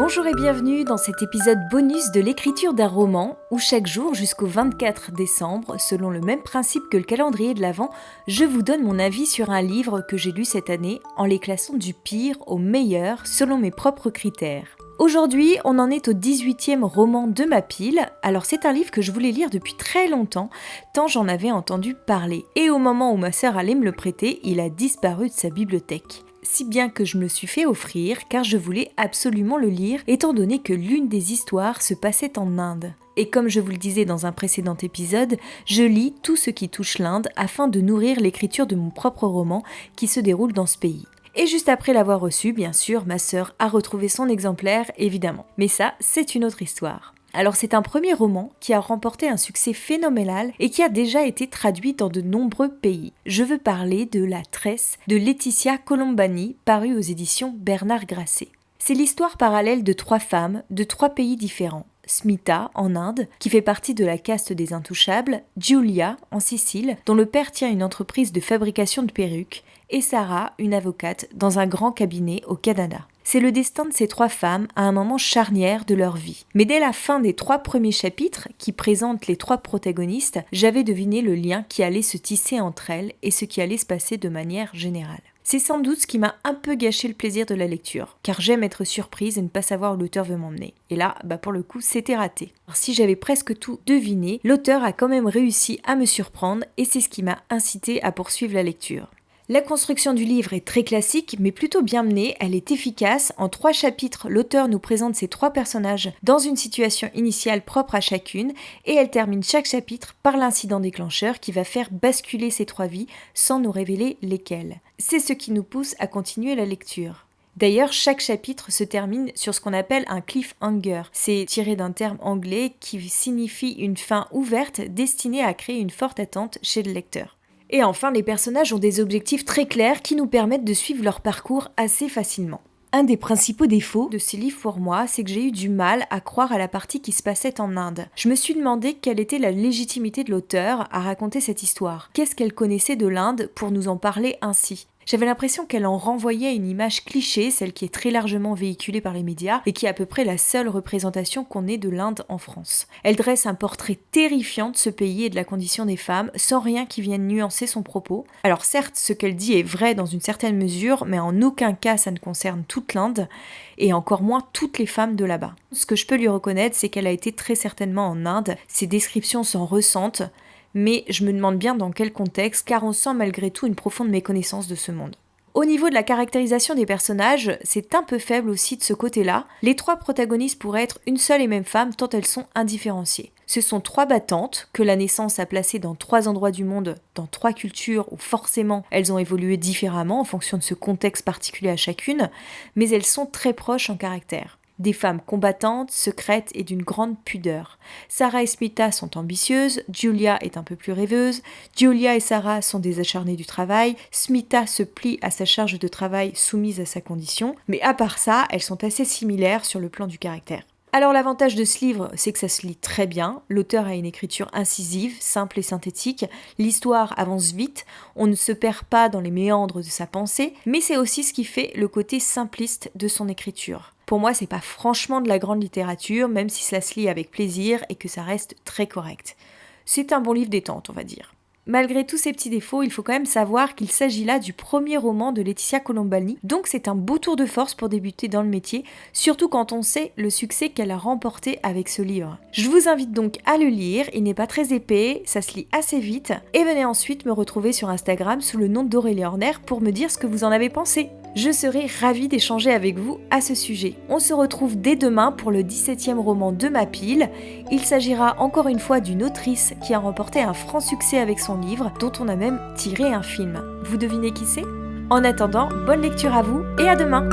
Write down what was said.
Bonjour et bienvenue dans cet épisode bonus de l'écriture d'un roman où chaque jour jusqu'au 24 décembre, selon le même principe que le calendrier de l'Avent, je vous donne mon avis sur un livre que j'ai lu cette année en les classant du pire au meilleur selon mes propres critères. Aujourd'hui, on en est au 18e roman de ma pile. Alors c'est un livre que je voulais lire depuis très longtemps, tant j'en avais entendu parler. Et au moment où ma sœur allait me le prêter, il a disparu de sa bibliothèque. Si bien que je me le suis fait offrir car je voulais absolument le lire étant donné que l'une des histoires se passait en Inde. Et comme je vous le disais dans un précédent épisode, je lis tout ce qui touche l'Inde afin de nourrir l'écriture de mon propre roman qui se déroule dans ce pays. Et juste après l'avoir reçu, bien sûr, ma sœur a retrouvé son exemplaire, évidemment. Mais ça, c'est une autre histoire. Alors c'est un premier roman qui a remporté un succès phénoménal et qui a déjà été traduit dans de nombreux pays. Je veux parler de La Tresse de Laetitia Colombani, paru aux éditions Bernard Grasset. C'est l'histoire parallèle de 3 femmes de 3 pays différents. Smita, en Inde, qui fait partie de la caste des intouchables, Giulia, en Sicile, dont le père tient une entreprise de fabrication de perruques, et Sarah, une avocate, dans un grand cabinet au Canada. C'est le destin de ces 3 femmes à un moment charnière de leur vie. Mais dès la fin des 3 premiers chapitres, qui présentent les 3 protagonistes, j'avais deviné le lien qui allait se tisser entre elles et ce qui allait se passer de manière générale. C'est sans doute ce qui m'a un peu gâché le plaisir de la lecture, car j'aime être surprise et ne pas savoir où l'auteur veut m'emmener. Et là, pour le coup, c'était raté. Alors, si j'avais presque tout deviné, l'auteur a quand même réussi à me surprendre et c'est ce qui m'a incité à poursuivre la lecture. La construction du livre est très classique, mais plutôt bien menée, elle est efficace. En 3 chapitres, l'auteur nous présente ces 3 personnages dans une situation initiale propre à chacune, et elle termine chaque chapitre par l'incident déclencheur qui va faire basculer ces 3 vies sans nous révéler lesquelles. C'est ce qui nous pousse à continuer la lecture. D'ailleurs, chaque chapitre se termine sur ce qu'on appelle un cliffhanger. C'est tiré d'un terme anglais qui signifie une fin ouverte destinée à créer une forte attente chez le lecteur. Et enfin, les personnages ont des objectifs très clairs qui nous permettent de suivre leur parcours assez facilement. Un des principaux défauts de ces livres pour moi, c'est que j'ai eu du mal à croire à la partie qui se passait en Inde. Je me suis demandé quelle était la légitimité de l'auteur à raconter cette histoire. Qu'est-ce qu'elle connaissait de l'Inde pour nous en parler ainsi ? J'avais l'impression qu'elle en renvoyait une image cliché, celle qui est très largement véhiculée par les médias et qui est à peu près la seule représentation qu'on ait de l'Inde en France. Elle dresse un portrait terrifiant de ce pays et de la condition des femmes, sans rien qui vienne nuancer son propos. Alors certes, ce qu'elle dit est vrai dans une certaine mesure, mais en aucun cas ça ne concerne toute l'Inde, et encore moins toutes les femmes de là-bas. Ce que je peux lui reconnaître, c'est qu'elle a été très certainement en Inde, ses descriptions s'en ressentent, mais je me demande bien dans quel contexte, car on sent malgré tout une profonde méconnaissance de ce monde. Au niveau de la caractérisation des personnages, c'est un peu faible aussi de ce côté-là. Les 3 protagonistes pourraient être une seule et même femme tant elles sont indifférenciées. Ce sont 3 battantes que la naissance a placées dans 3 endroits du monde, dans 3 cultures où forcément elles ont évolué différemment en fonction de ce contexte particulier à chacune, mais elles sont très proches en caractère. Des femmes combattantes, secrètes et d'une grande pudeur. Sarah et Smita sont ambitieuses, Giulia est un peu plus rêveuse, Giulia et Sarah sont des acharnées du travail, Smita se plie à sa charge de travail soumise à sa condition, mais à part ça, elles sont assez similaires sur le plan du caractère. Alors l'avantage de ce livre, c'est que ça se lit très bien, l'auteur a une écriture incisive, simple et synthétique, l'histoire avance vite, on ne se perd pas dans les méandres de sa pensée, mais c'est aussi ce qui fait le côté simpliste de son écriture. Pour moi, c'est pas franchement de la grande littérature, même si cela se lit avec plaisir et que ça reste très correct. C'est un bon livre détente, on va dire. Malgré tous ces petits défauts, il faut quand même savoir qu'il s'agit là du premier roman de Laetitia Colombani, donc c'est un beau tour de force pour débuter dans le métier, surtout quand on sait le succès qu'elle a remporté avec ce livre. Je vous invite donc à le lire, il n'est pas très épais, ça se lit assez vite, et venez ensuite me retrouver sur Instagram sous le nom d'Aurélie Horner pour me dire ce que vous en avez pensé. Je serai ravie d'échanger avec vous à ce sujet. On se retrouve dès demain pour le 17e roman de ma pile. Il s'agira encore une fois d'une autrice qui a remporté un franc succès avec son livre, dont on a même tiré un film. Vous devinez qui c'est ? En attendant, bonne lecture à vous et à demain!